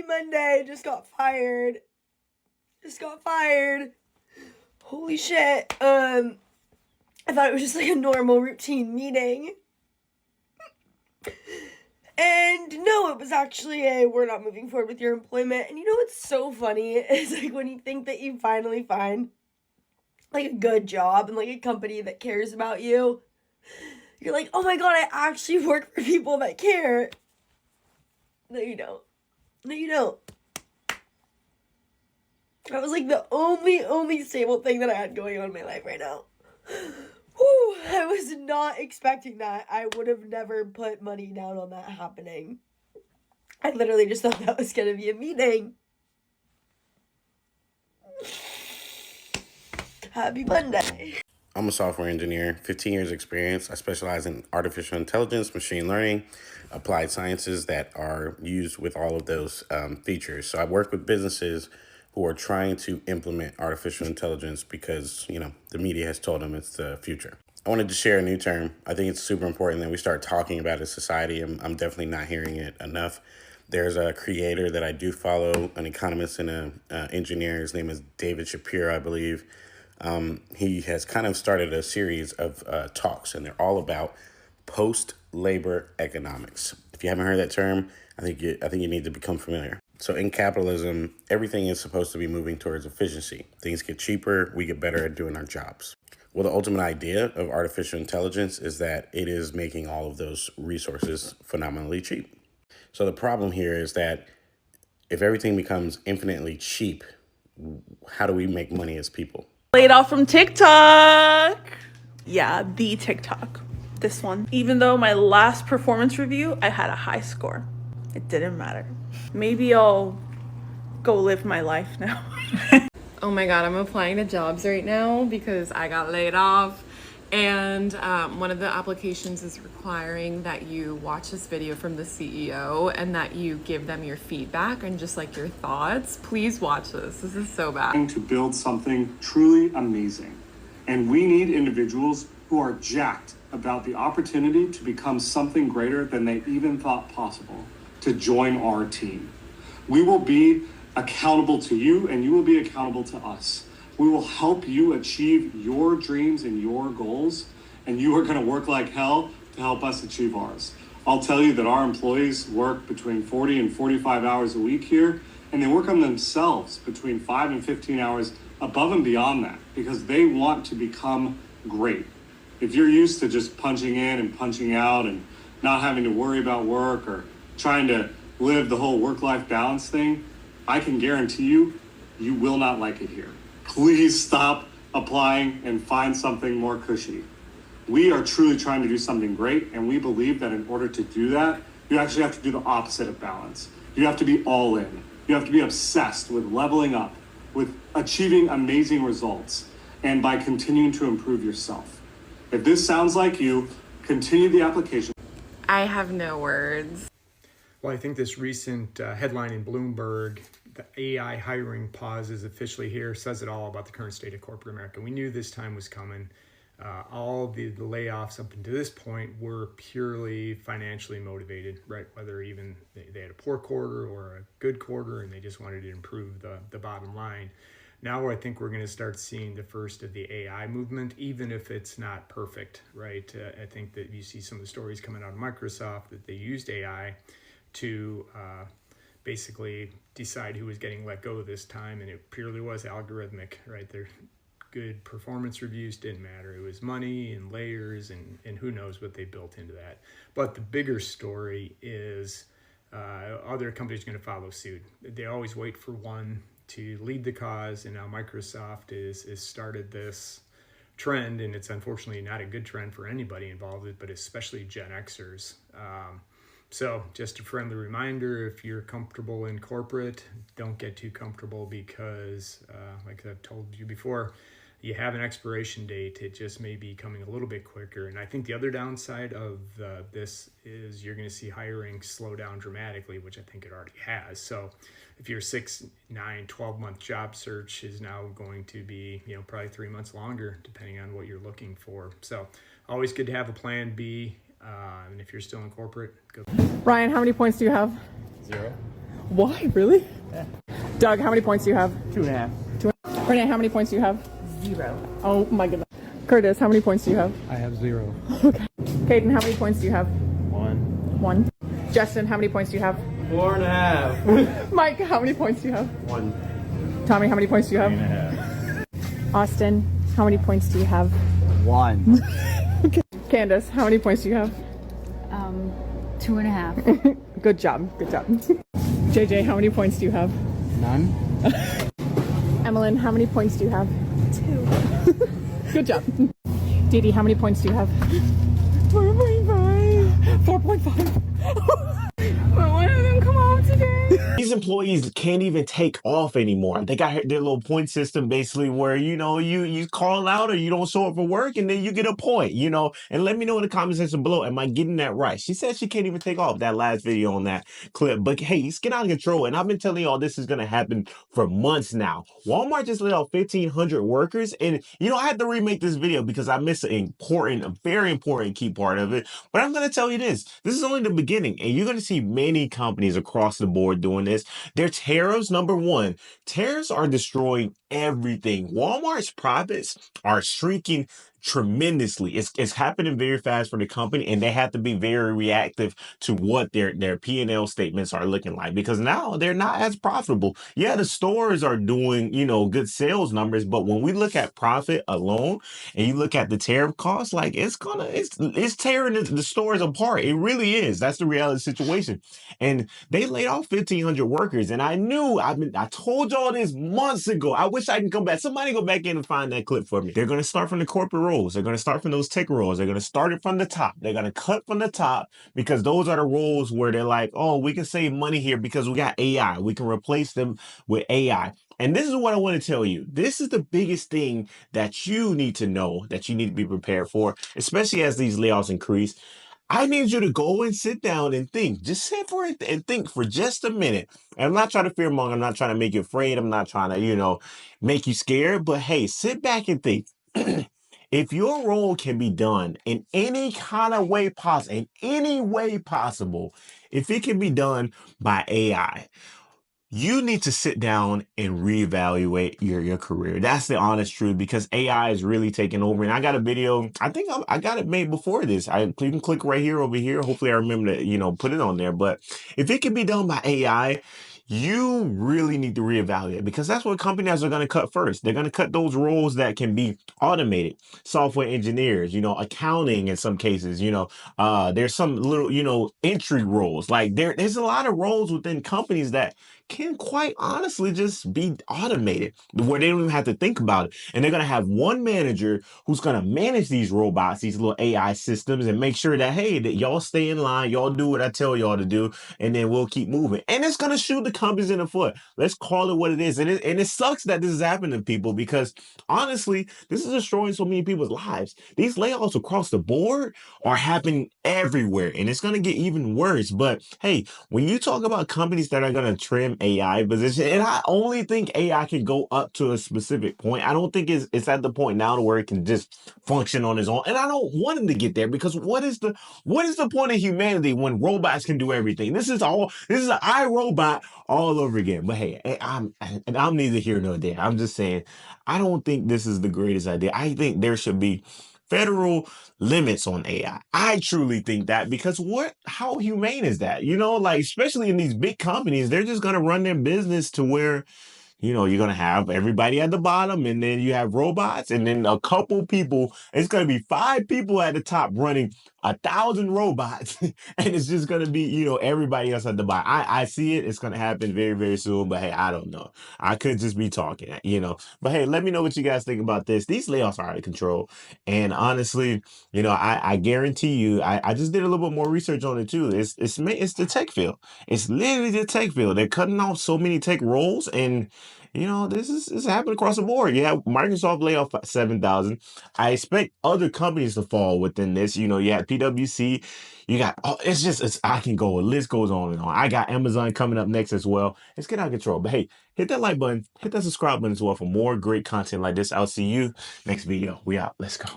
Happy Monday. Just got fired. Holy shit. I thought it was just like a normal routine meeting. And no, it was actually we're not moving forward with your employment. And you know what's so funny is like when you think that you finally find like a good job and like a company that cares about you, you're like, oh my god, I actually work for people that care. No, you don't. That was like the only stable thing that I had going on in my life right now. Whew, I was not expecting that. I would have never put money down on that happening. I literally just thought that was gonna be a meeting. Happy Monday. I'm a software engineer, 15 years experience. I specialize in artificial intelligence, machine learning, applied sciences that are used with all of those features. So I work with businesses who are trying to implement artificial intelligence because, the media has told them it's the future. I wanted to share a new term. I think it's super important that we start talking about it as society. I'm definitely not hearing it enough. There's a creator that I do follow, an economist and an engineer. His name is David Shapiro, I believe. He has kind of started a series of talks, and they're all about post-labor economics. If you haven't heard that term, I think you need to become familiar. So in capitalism, everything is supposed to be moving towards efficiency. Things get cheaper, we get better at doing our jobs. Well, the ultimate idea of artificial intelligence is that it is making all of those resources phenomenally cheap. So the problem here is that if everything becomes infinitely cheap, how do we make money as people? Laid off from TikTok. Yeah, the TikTok. This one. Even though my last performance review, I had a high score. It didn't matter. Maybe I'll go live my life now. Oh my god, I'm applying to jobs right now because I got laid off. And one of the applications is requiring that you watch this video from the CEO and that you give them your feedback and just like your thoughts. Please watch this. This is so bad. To build something truly amazing. And we need individuals who are jacked about the opportunity to become something greater than they even thought possible to join our team. We will be accountable to you and you will be accountable to us. We will help you achieve your dreams and your goals, and you are going to work like hell to help us achieve ours. I'll tell you that our employees work between 40 and 45 hours a week here, and they work on themselves between 5 and 15 hours above and beyond that because they want to become great. If you're used to just punching in and punching out and not having to worry about work or trying to live the whole work-life balance thing, I can guarantee you, you will not like it here. Please stop applying and find something more cushy. We are truly trying to do something great, and we believe that in order to do that, you actually have to do the opposite of balance. You have to be all in. You have to be obsessed with leveling up, with achieving amazing results, and by continuing to improve yourself. If this sounds like you, continue the application. I have no words. Well, I think this recent headline in Bloomberg, the AI hiring pause is officially here, says it all about the current state of corporate America. We knew this time was coming. All the layoffs up until this point were purely financially motivated, right? Whether even they had a poor quarter or a good quarter and they just wanted to improve the bottom line. Now I think we're going to start seeing the first of the AI movement, even if it's not perfect, right? I think that you see some of the stories coming out of Microsoft that they used AI to basically decide who was getting let go this time, and it purely was algorithmic, right? Their good performance reviews didn't matter. It was money and layers and who knows what they built into that. But the bigger story is other companies are going to follow suit. They always wait for one to lead the cause, and now Microsoft is started this trend, and it's unfortunately not a good trend for anybody involved, but especially Gen Xers. So just a friendly reminder, if you're comfortable in corporate, don't get too comfortable because, like I've told you before, you have an expiration date. It just may be coming a little bit quicker. And I think the other downside of this is you're going to see hiring slow down dramatically, which I think it already has. So if your 6, 9, 12-month job search is now going to be, probably 3 months longer, depending on what you're looking for. So always good to have a plan B. And if you're still in corporate, go. Ryan, how many points do you have? 0. Why? Really? Doug, how many points do you have? 2.5. Renee, how many points do you have? 0. Oh my goodness. Curtis, how many points do you have? I have 0. Caden, how many points do you have? 1. 1. Justin, how many points do you have? 4.5. Mike, how many points do you have? 1. Tommy, how many points do you have? 3.5. Austin, how many points do you have? 1. Candace, how many points do you have? 2.5. Good job. Good job. JJ, how many points do you have? None. Emmeline, how many points do you have? 2. Good job. Dee Dee, how many points do you have? 4.5. 4.5. But one of them come out today. These employees can't even take off anymore. They got their little point system basically where, you call out or you don't show up for work and then you get a point, and let me know in the comment section below. Am I getting that right? She said she can't even take off that last video on that clip, but hey, it's getting out of control. And I've been telling y'all this is going to happen for months now. Walmart just let out 1,500 workers. And, I had to remake this video because I missed a very important key part of it. But I'm going to tell you this is only the beginning. And you're going to see many companies across the board doing this. Their tariffs, number one, tariffs are destroying everything. Walmart's profits are shrinking tremendously. It's happening very fast for the company, and they have to be very reactive to what their P&L statements are looking like, because now they're not as profitable. Yeah, the stores are doing, good sales numbers, but when we look at profit alone and you look at the tariff costs, like it's tearing the stores apart. It really is. That's the reality situation. And they laid off 1,500 workers, and I told y'all this months ago. I wish I can come back. Somebody go back in and find that clip for me. They're going to start from the corporate roles. They're going to start from those tech roles. They're going to start it from the top. They're going to cut from the top because those are the roles where they're like, oh, we can save money here because we got AI. We can replace them with AI. And this is what I want to tell you. This is the biggest thing that you need to know, that you need to be prepared for, especially as these layoffs increase. I need you to go and sit down and think. Just sit for it and think for just a minute. And I'm not trying to fearmonger. I'm not trying to make you afraid. I'm not trying to, make you scared. But hey, sit back and think. If your role can be done in any kind of way possible, if it can be done by AI, you need to sit down and reevaluate your career. That's the honest truth, because AI is really taking over. And I got a video. I think I got it made before this. You can click right here over here. Hopefully I remember to, put it on there. But if it can be done by AI, you really need to reevaluate, because that's what companies are going to cut first. They're going to cut those roles that can be automated. Software engineers, accounting in some cases, there's some little, entry roles. Like there's a lot of roles within companies that can quite honestly just be automated, where they don't even have to think about it. And they're going to have one manager who's going to manage these robots, these little AI systems, and make sure that, hey, that y'all stay in line, y'all do what I tell y'all to do, and then we'll keep moving. And it's going to shoot the companies in the foot. Let's call it what it is. And it sucks that this is happening to people, because honestly, this is destroying so many people's lives. These layoffs across the board are happening everywhere, and it's going to get even worse. But hey, when you talk about companies that are going to trim AI position, and I only think AI can go up to a specific point. I don't think it's at the point now to where it can just function on its own. And I don't want it to get there, because what is the point of humanity when robots can do everything? This is an iRobot all over again. But hey, I'm neither here nor there. I'm just saying, I don't think this is the greatest idea. I think there should be federal limits on AI. I truly think that, because how humane is that? Especially in these big companies, they're just going to run their business to where, you're going to have everybody at the bottom, and then you have robots, and then a couple people. It's going to be 5 people at the top running 1,000 robots, and it's just going to be, everybody else at the bottom. I see it. It's going to happen very, very soon, but hey, I don't know. I could just be talking, But hey, let me know what you guys think about this. These layoffs are out of control, and honestly, I guarantee you, I just did a little bit more research on it too. It's the tech field. It's literally the tech field. They're cutting off so many tech roles, and this is happening across the board. You have Microsoft lay off 7,000. I expect other companies to fall within this. You have PwC. You got, I can go. The list goes on and on. I got Amazon coming up next as well. It's getting out of control. But hey, hit that like button, hit that subscribe button as well for more great content like this. I'll see you next video. We out. Let's go.